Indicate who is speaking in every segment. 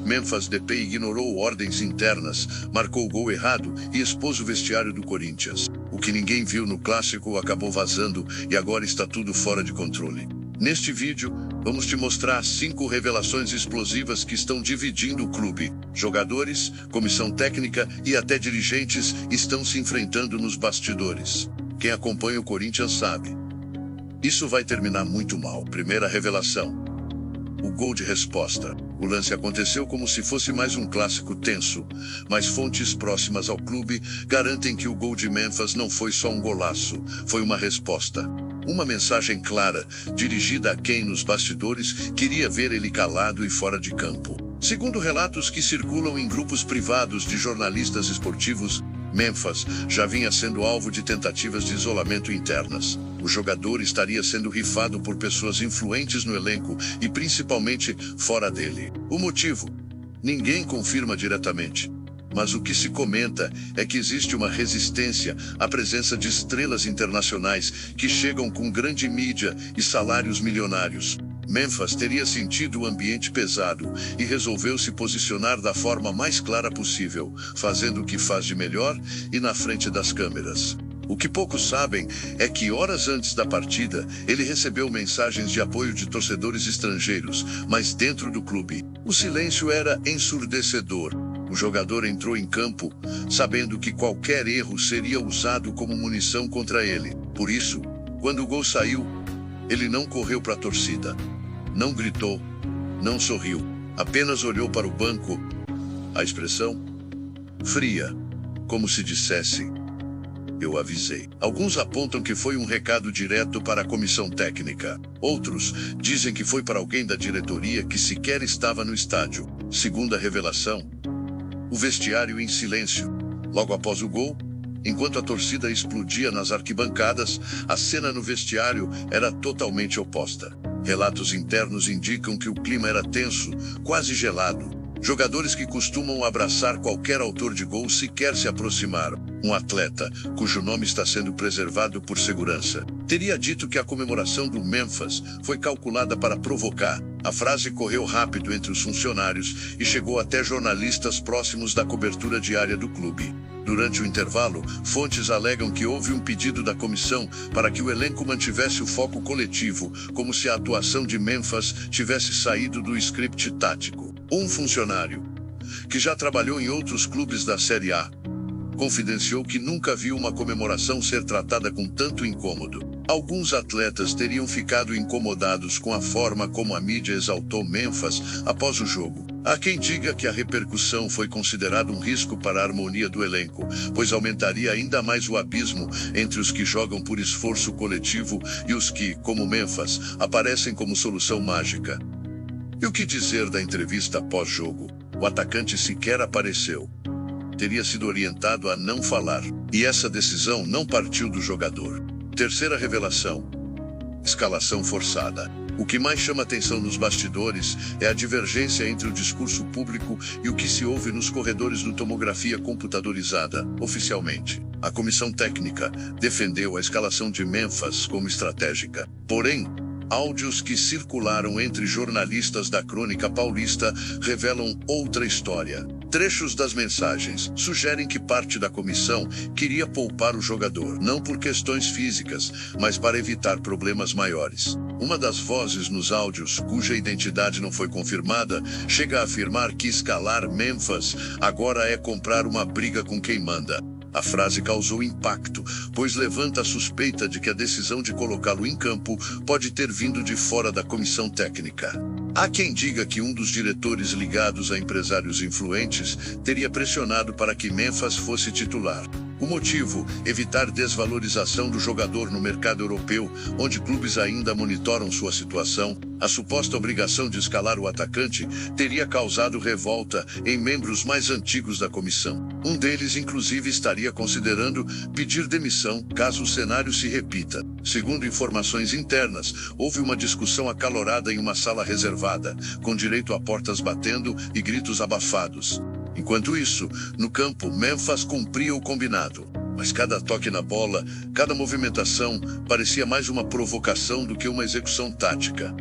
Speaker 1: Memphis Depay ignorou ordens internas, marcou o gol errado e expôs o vestiário do Corinthians. O que ninguém viu no clássico acabou vazando e agora está tudo fora de controle. Neste vídeo, vamos te mostrar 5 revelações explosivas que estão dividindo o clube. Jogadores, comissão técnica e até dirigentes estão se enfrentando nos bastidores. Quem acompanha o Corinthians sabe. Isso vai terminar muito mal. Primeira revelação: o gol de resposta. O lance aconteceu como se fosse mais um clássico tenso, mas fontes próximas ao clube garantem que o gol de Memphis não foi só um golaço, foi uma resposta. Uma mensagem clara, dirigida a quem nos bastidores queria ver ele calado e fora de campo. Segundo relatos que circulam em grupos privados de jornalistas esportivos, Memphis já vinha sendo alvo de tentativas de isolamento internas. O jogador estaria sendo rifado por pessoas influentes no elenco e principalmente fora dele. O motivo? Ninguém confirma diretamente. Mas o que se comenta é que existe uma resistência à presença de estrelas internacionais que chegam com grande mídia e salários milionários. Memphis teria sentido o ambiente pesado e resolveu se posicionar da forma mais clara possível, fazendo o que faz de melhor e na frente das câmeras. O que poucos sabem é que horas antes da partida, ele recebeu mensagens de apoio de torcedores estrangeiros, mas dentro do clube, o silêncio era ensurdecedor. O jogador entrou em campo, sabendo que qualquer erro seria usado como munição contra ele. Por isso, quando o gol saiu, ele não correu para a torcida, não gritou, não sorriu, apenas olhou para o banco. A expressão? Fria, como se dissesse: eu avisei. Alguns apontam que foi um recado direto para a comissão técnica. Outros dizem que foi para alguém da diretoria que sequer estava no estádio. Segunda revelação: o vestiário em silêncio. Logo após o gol, enquanto a torcida explodia nas arquibancadas, a cena no vestiário era totalmente oposta. Relatos internos indicam que o clima era tenso, quase gelado. Jogadores que costumam abraçar qualquer autor de gol sequer se aproximaram. Um atleta, cujo nome está sendo preservado por segurança, teria dito que a comemoração do Memphis foi calculada para provocar. A frase correu rápido entre os funcionários e chegou até jornalistas próximos da cobertura diária do clube. Durante o intervalo, fontes alegam que houve um pedido da comissão para que o elenco mantivesse o foco coletivo, como se a atuação de Memphis tivesse saído do script tático. Um funcionário, que já trabalhou em outros clubes da Série A, confidenciou que nunca viu uma comemoração ser tratada com tanto incômodo. Alguns atletas teriam ficado incomodados com a forma como a mídia exaltou Memphis após o jogo. Há quem diga que a repercussão foi considerada um risco para a harmonia do elenco, pois aumentaria ainda mais o abismo entre os que jogam por esforço coletivo e os que, como Memphis, aparecem como solução mágica. E o que dizer da entrevista pós-jogo? O atacante sequer apareceu. Teria sido orientado a não falar, e essa decisão não partiu do jogador. Terceira revelação: escalação forçada. O que mais chama atenção nos bastidores é a divergência entre o discurso público e o que se ouve nos corredores do tomografia computadorizada. Oficialmente, a comissão técnica defendeu a escalação de Memphis como estratégica. Porém, áudios que circularam entre jornalistas da Crônica Paulista revelam outra história. Trechos das mensagens sugerem que parte da comissão queria poupar o jogador, não por questões físicas, mas para evitar problemas maiores. Uma das vozes nos áudios, cuja identidade não foi confirmada, chega a afirmar que escalar Memphis agora é comprar uma briga com quem manda. A frase causou impacto, pois levanta a suspeita de que a decisão de colocá-lo em campo pode ter vindo de fora da comissão técnica. Há quem diga que um dos diretores ligados a empresários influentes teria pressionado para que Memphis fosse titular. O motivo: evitar desvalorização do jogador no mercado europeu, onde clubes ainda monitoram sua situação. A suposta obrigação de escalar o atacante teria causado revolta em membros mais antigos da comissão. Um deles, inclusive, estaria considerando pedir demissão caso o cenário se repita. Segundo informações internas, houve uma discussão acalorada em uma sala reservada, com direito a portas batendo e gritos abafados. Enquanto isso, no campo, Memphis cumpria o combinado. Mas cada toque na bola, cada movimentação, parecia mais uma provocação do que uma execução tática.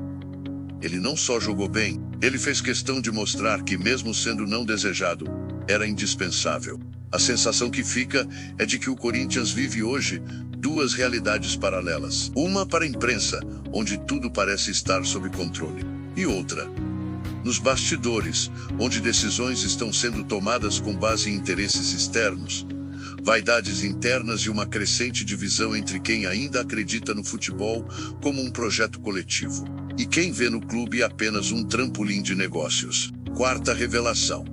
Speaker 1: Ele não só jogou bem, ele fez questão de mostrar que, mesmo sendo não desejado, era indispensável. A sensação que fica é de que o Corinthians vive hoje duas realidades paralelas. Uma para a imprensa, onde tudo parece estar sob controle, e outra nos bastidores, onde decisões estão sendo tomadas com base em interesses externos, vaidades internas e uma crescente divisão entre quem ainda acredita no futebol como um projeto coletivo e quem vê no clube apenas um trampolim de negócios. Quarta revelação: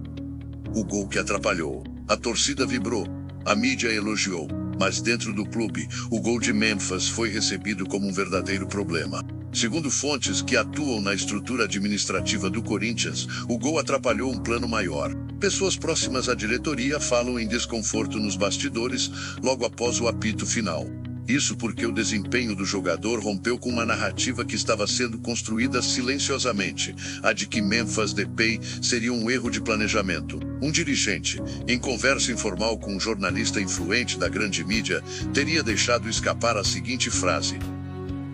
Speaker 1: o gol que atrapalhou. A torcida vibrou, a mídia elogiou, mas dentro do clube, o gol de Memphis foi recebido como um verdadeiro problema. Segundo fontes que atuam na estrutura administrativa do Corinthians, o gol atrapalhou um plano maior. Pessoas próximas à diretoria falam em desconforto nos bastidores logo após o apito final. Isso porque o desempenho do jogador rompeu com uma narrativa que estava sendo construída silenciosamente, a de que Memphis Depay seria um erro de planejamento. Um dirigente, em conversa informal com um jornalista influente da grande mídia, teria deixado escapar a seguinte frase: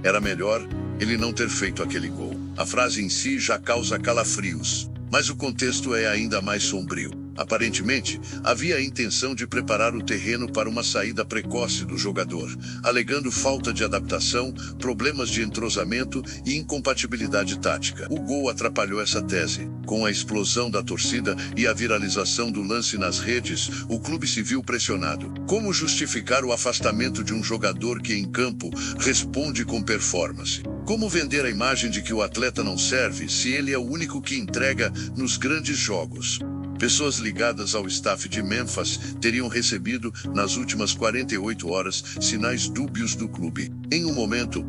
Speaker 1: "Era melhor ele não ter feito aquele gol." A frase em si já causa calafrios, mas o contexto é ainda mais sombrio. Aparentemente, havia a intenção de preparar o terreno para uma saída precoce do jogador, alegando falta de adaptação, problemas de entrosamento e incompatibilidade tática. O gol atrapalhou essa tese. Com a explosão da torcida e a viralização do lance nas redes, o clube se viu pressionado. Como justificar o afastamento de um jogador que em campo responde com performance? Como vender a imagem de que o atleta não serve se ele é o único que entrega nos grandes jogos? Pessoas ligadas ao staff de Memphis teriam recebido, nas últimas 48 horas, sinais dúbios do clube. Em um momento,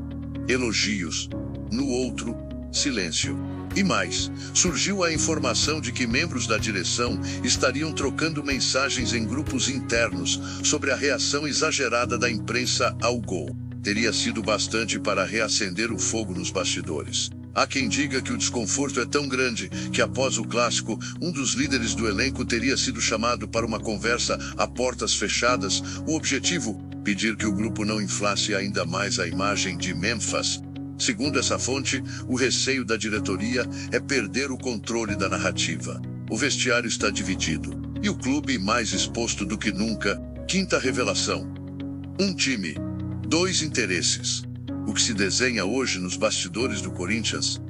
Speaker 1: elogios. No outro, silêncio. E mais, surgiu a informação de que membros da direção estariam trocando mensagens em grupos internos sobre a reação exagerada da imprensa ao gol. Teria sido bastante para reacender o fogo nos bastidores. Há quem diga que o desconforto é tão grande que, após o clássico, um dos líderes do elenco teria sido chamado para uma conversa a portas fechadas. O objetivo? Pedir que o grupo não inflasse ainda mais a imagem de Memphis. Segundo essa fonte, o receio da diretoria é perder o controle da narrativa. O vestiário está dividido, e o clube mais exposto do que nunca. Quinta revelação: um time, dois interesses. O que se desenha hoje nos bastidores do Corinthians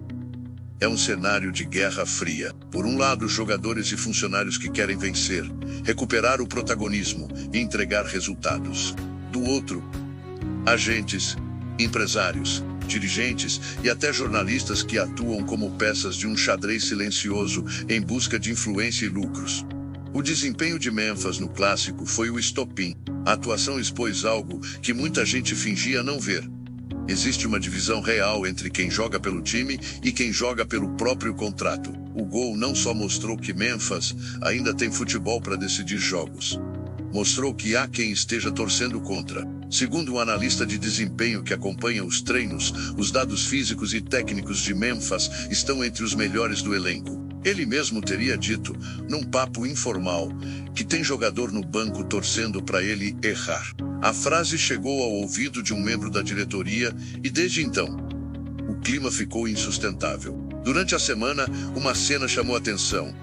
Speaker 1: é um cenário de guerra fria. Por um lado, jogadores e funcionários que querem vencer, recuperar o protagonismo e entregar resultados. Do outro, agentes, empresários, dirigentes e até jornalistas que atuam como peças de um xadrez silencioso em busca de influência e lucros. O desempenho de Memphis no clássico foi o estopim. A atuação expôs algo que muita gente fingia não ver. Existe uma divisão real entre quem joga pelo time e quem joga pelo próprio contrato. O gol não só mostrou que Memphis ainda tem futebol para decidir jogos. Mostrou que há quem esteja torcendo contra. Segundo um analista de desempenho que acompanha os treinos, os dados físicos e técnicos de Memphis estão entre os melhores do elenco. Ele mesmo teria dito, num papo informal, que tem jogador no banco torcendo para ele errar. A frase chegou ao ouvido de um membro da diretoria e, desde então, o clima ficou insustentável. Durante a semana, uma cena chamou atenção.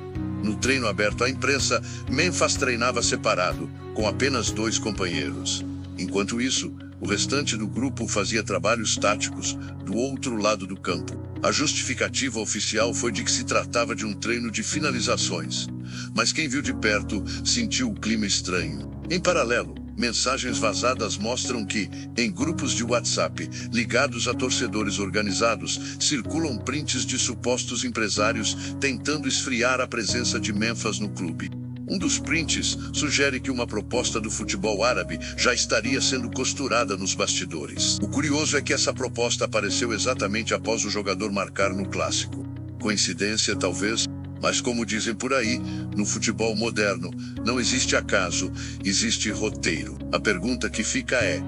Speaker 1: No treino aberto à imprensa, Memphis treinava separado, com apenas 2 companheiros. Enquanto isso, o restante do grupo fazia trabalhos táticos do outro lado do campo. A justificativa oficial foi de que se tratava de um treino de finalizações, mas quem viu de perto sentiu o clima estranho. Em paralelo, mensagens vazadas mostram que, em grupos de WhatsApp ligados a torcedores organizados, circulam prints de supostos empresários tentando esfriar a presença de Memphis no clube. Um dos prints sugere que uma proposta do futebol árabe já estaria sendo costurada nos bastidores. O curioso é que essa proposta apareceu exatamente após o jogador marcar no clássico. Coincidência, talvez, mas como dizem por aí, no futebol moderno, não existe acaso, existe roteiro. A pergunta que fica é: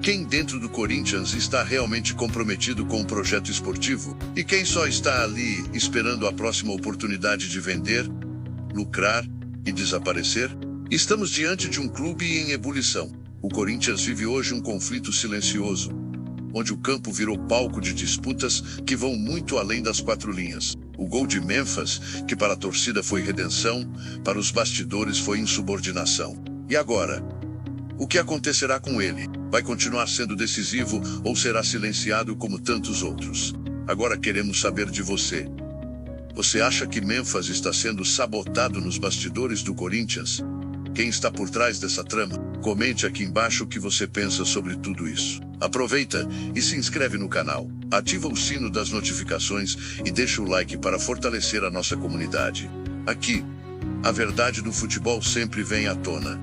Speaker 1: quem dentro do Corinthians está realmente comprometido com o projeto esportivo? E quem só está ali esperando a próxima oportunidade de vender, lucrar e desaparecer? Estamos diante de um clube em ebulição. O Corinthians vive hoje um conflito silencioso. onde o campo virou palco de disputas que vão muito além das quatro linhas. O gol de Memphis, que para a torcida foi redenção, para os bastidores foi insubordinação. E agora? O que acontecerá com ele? Vai continuar sendo decisivo ou será silenciado como tantos outros? Agora queremos saber de você. Você acha que Memphis está sendo sabotado nos bastidores do Corinthians? Quem está por trás dessa trama? Comente aqui embaixo o que você pensa sobre tudo isso. Aproveita e se inscreve no canal, ativa o sino das notificações e deixa o like para fortalecer a nossa comunidade. Aqui, a verdade do futebol sempre vem à tona.